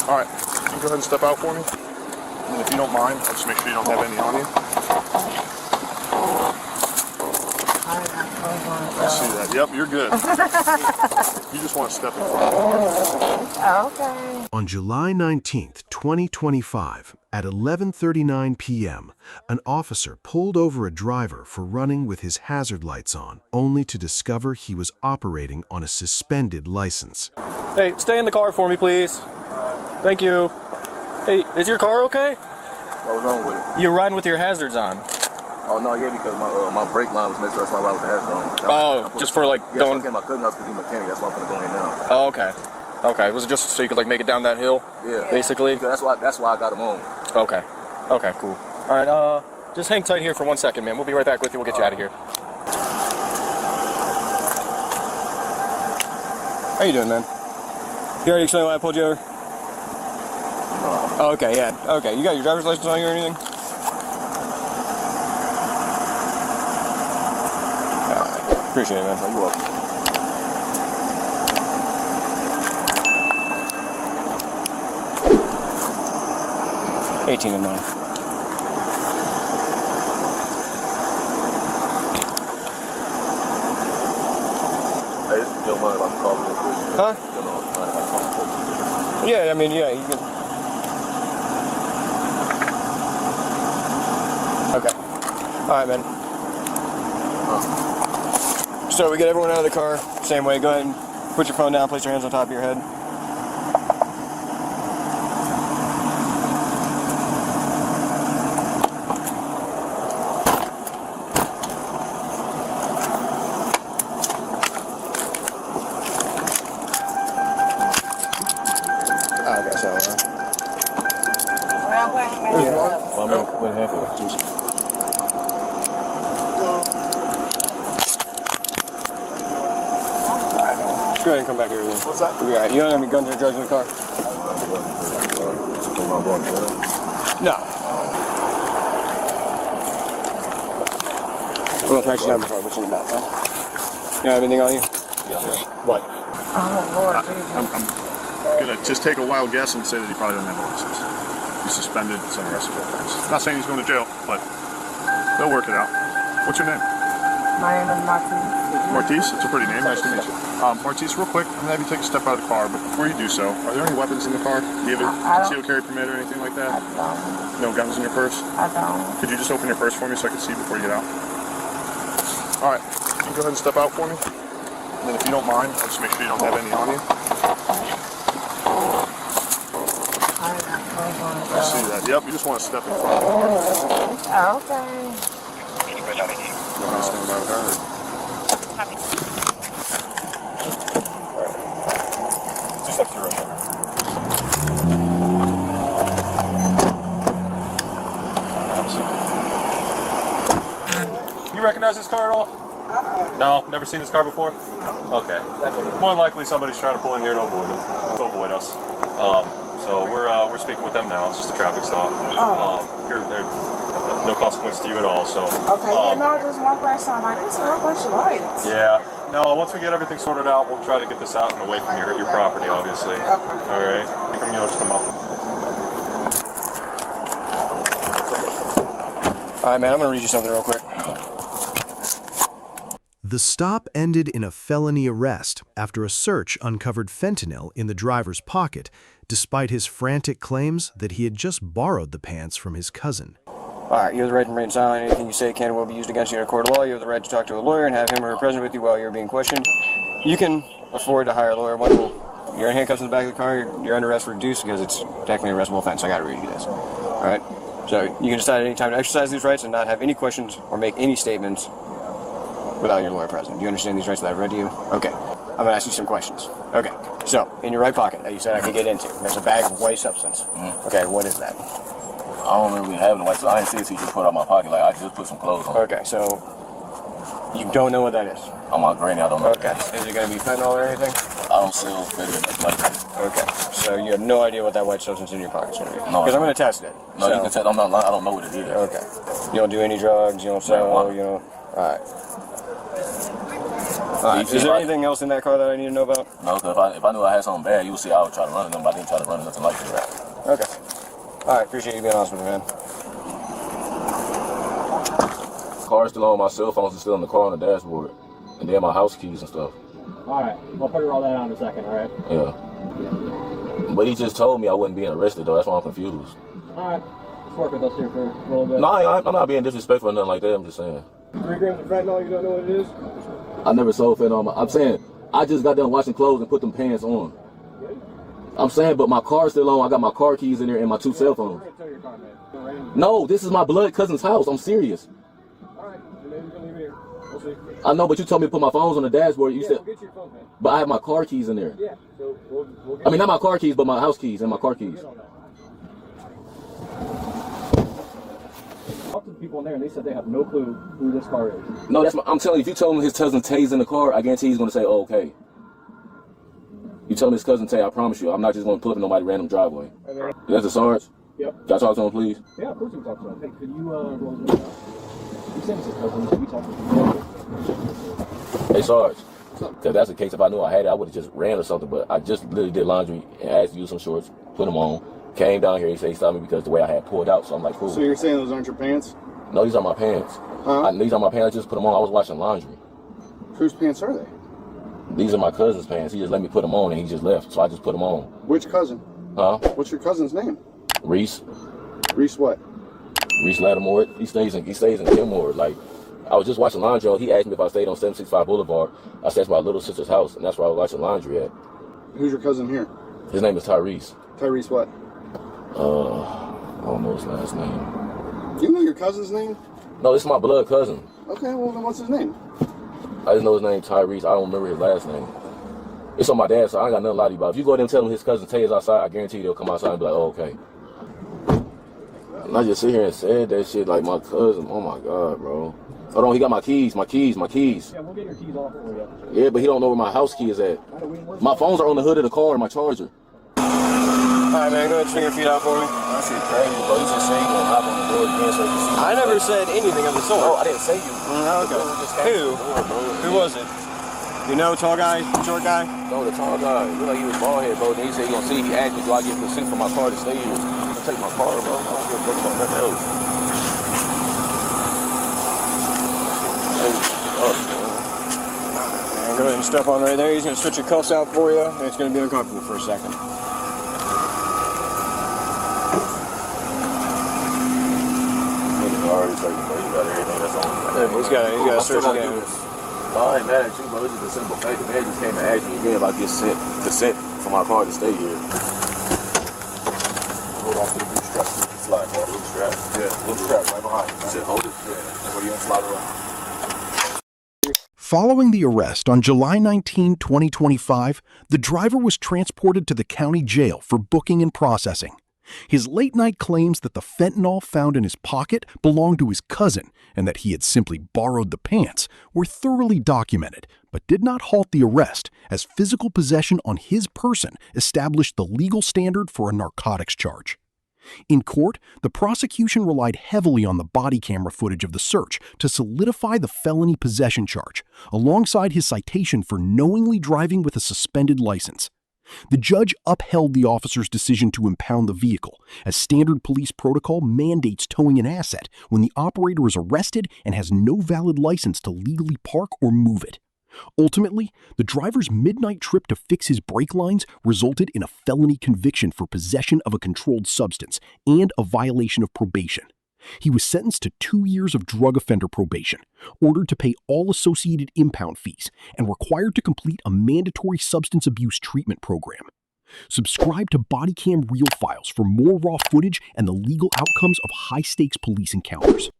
All right, you can go ahead and step out for me. And if you don't mind, I'll just make sure you don't have any on you. I see that. Yep, you're good. You just want to step in front of me. Okay. On July 19th, 2025, at 11:39 p.m., an officer pulled over a driver for running with his hazard lights on, only to discover he was operating on a suspended license. Hey, stay in the car for me, please. Thank you. Hey, is your car okay? What was wrong with it? You're riding with your hazards on. Oh, no, yeah, because my brake line was messed up, that's why I ride with the hazard on. Oh, just for like yeah, going... Yeah, my cousin house because he's a mechanic, that's why I'm going to go in now. Oh, okay. Okay, was it just so you could like make it down that hill? Yeah. Basically? That's why I got him on. Okay. Okay, cool. Alright, just hang tight here for 1 second, man. We'll be right back with you. We'll get you out of here. How you doing, man? You already explained why I pulled you over? Oh, okay, yeah. Okay, you got your driver's license on you or anything? Alright, appreciate it, man. You're welcome. $18 and $9. Hey, you don't mind if I'm calling real quick? Huh? You don't mind if I'm calling real quick? Yeah, I mean, yeah, you can. Okay. Alright, man. So we get everyone out of the car, same way. Go ahead and put your phone down, place your hands on top of your head. Go ahead and come back here. What's that? You'll be alright. You don't have any guns or drugs in the car? No. We'll track you down before what's in the back, huh? You have anything on you? Yeah. What? Oh, Lord. I'm gonna just take a wild guess and say that he probably doesn't have a license. He's suspended, it's an arrestable offense. Not saying he's going to jail, but they'll work it out. What's your name? My name is Martine. Martise? It's a pretty name. Nice to meet you. Martise, real quick, I'm going to have you take a step out of the car, but before you do so, are there any weapons in the car? Do you have a concealed carry permit or anything like that? I don't. No guns in your purse? I don't. Could you just open your purse for me so I can see before you get out? Alright, you can go ahead and step out for me. And then if you don't mind, I'll just make sure you don't have any on you. I see that. Yep, you just want to step in front of me. Okay. You want to stand by with her? Just step through right there. You recognize this car at all? No, never seen this car before? Okay. More than likely somebody's trying to pull in here to avoid us. So we're speaking with them now. It's just a traffic stop. There's no consequence to you at all. So. Okay, just one person. Like, it's a real bunch of lights. Yeah. No, once we get everything sorted out, we'll try to get this out and away from your property, obviously. Okay. All right. You just come up. All right, man. I'm gonna read you something real quick. The stop ended in a felony arrest after a search uncovered fentanyl in the driver's pocket, despite his frantic claims that he had just borrowed the pants from his cousin. All right, you have the right to remain silent. Anything you say can and will be used against you in a court of law. You have the right to talk to a lawyer and have him or her present with you while you're being questioned. You can afford to hire a lawyer. You're in handcuffs in the back of the car. You're under arrest for reduced because it's technically an arrestable offense. I got to read you this. All right? So you can decide at any time to exercise these rights and not have any questions or make any statements without your lawyer present. Do you understand these rights that I've read to you? Okay. I'm going to ask you some questions. Okay. So, in your right pocket that you said I could get into, there's a bag of white substance. Okay, what is that? I don't remember having white, so I didn't see it so you just put it out my pocket. Like, I just put some clothes on. Okay, so you don't know what that is? On my granny, I don't know. Okay. Is it going to be fentanyl or anything? I don't sell fentanyl like that. Okay. So you have no idea what that white substance in your pocket is going to be? No. Because I'm going to test it. No, so you can tell. I'm not lying. I don't know what it is. Okay. You don't do any drugs? You don't sell? You don't... All right. Is there anything else in that car that I need to know about? No, because if I knew I had something bad, you would see I would try to run them, but I didn't try to run nothing like that. Okay. All right, appreciate you being honest with me, man. Car's still on, my cell phone's still in the car on the dashboard. And then my house keys and stuff. All right, we'll figure all that out in a second, all right? Yeah. But he just told me I wasn't being arrested, though. That's why I'm confused. All right, let's work with us here for a little bit. No, I'm not being disrespectful or nothing like that. I'm just saying. 3 grams of fentanyl, you don't know what it is? I never sold fentanyl. I'm saying, I just got done washing clothes and put them pants on. I'm saying, but my car's still on. I got my car keys in there and my 2 cell phones. No, this is my blood cousin's house. I'm serious. All right, maybe we can leave it here. We'll see. I know, but you told me to put my phones on the dashboard. You said, we'll get your phone, man. but I have my car keys in there. Yeah, so we'll get I mean, not my car keys, but my house keys and my car keys. Talked to the people in there, and they said they have no clue who this car is. No, I'm telling you, if you tell him his cousin Tay's in the car, I guarantee he's going to say, oh, okay. You tell him his cousin Tay, I promise you, I'm not just going to pull up in nobody's random driveway. That's the Sarge? Yep. Can I talk to him, please? Yeah, of course we can talk to him. Hey, could you roll his window down? You said it's his cousin, so we talked to him. Hey, Sarge. If that's the case, if I knew I had it, I would have just ran or something, but I just literally did laundry and asked to use some shorts, put them on, came down here, he said he stopped me because the way I had pulled out, so I'm like, cool. So you're saying those aren't your pants? No, these are my pants. Huh? These are my pants, I just put them on, I was washing laundry. Whose pants are they? These are my cousin's pants, he just let me put them on and he just left, so I just put them on. Which cousin? Huh? What's your cousin's name? Reese. Reese what? Reese Lattimore, he stays in Kenmore. Like, I was just watching laundry. He asked me if I stayed on 765 Boulevard. I said, that's my little sister's house, and that's where I was watching laundry at. Who's your cousin here? His name is Tyrese. Tyrese what? I don't know his last name. You know your cousin's name? No, this is my blood cousin. Okay, well then what's his name? I just know his name Tyrese. I don't remember his last name. It's on my dad's side. I ain't got nothing to lie to you about. If you go there and tell him his cousin Tay is outside, I guarantee they'll come outside and be like, oh, okay. And I just sit here and said that shit like my cousin. Oh my God, bro. Hold on, he got my keys. Yeah, we'll get your keys off for you. Yeah, but he don't know where my house key is at. My phones are on the hood of the car and my charger. All right, man, go ahead and swing your feet out for me. That shit crazy, bro. You just saying you're gonna hop on the door again so you can see. I never said anything of the sort. No, I didn't say you. Okay. Who was it? You know, tall guy, short guy? No, the tall guy. Looked like he was bald head, bro. Then he said he gonna see. He asked me, do I get consent for my car to stay here? I'm gonna take my car, bro. I don't give a fuck about nothing else. Go ahead and step on right there. He's gonna switch your cuffs out for you, and it's gonna be uncomfortable for a second. He's got a search again. I ain't mad at you, bro. It's just a simple fact. The man just came and asked me again if I get consent for my car to stay here. Hold on to the boot strap. Slide, bro. Boot strap. Yeah, boot strap right behind you. Said hold it. Yeah. Where you gonna slide around? Following the arrest on July 19, 2025, the driver was transported to the county jail for booking and processing. His late-night claims that the fentanyl found in his pocket belonged to his cousin and that he had simply borrowed the pants were thoroughly documented, but did not halt the arrest, as physical possession on his person established the legal standard for a narcotics charge. In court, the prosecution relied heavily on the body camera footage of the search to solidify the felony possession charge, alongside his citation for knowingly driving with a suspended license. The judge upheld the officer's decision to impound the vehicle, as standard police protocol mandates towing an asset when the operator is arrested and has no valid license to legally park or move it. Ultimately, the driver's midnight trip to fix his brake lines resulted in a felony conviction for possession of a controlled substance and a violation of probation. He was sentenced to 2 years of drug offender probation, ordered to pay all associated impound fees, and required to complete a mandatory substance abuse treatment program. Subscribe to Bodycam Real Files for more raw footage and the legal outcomes of high-stakes police encounters.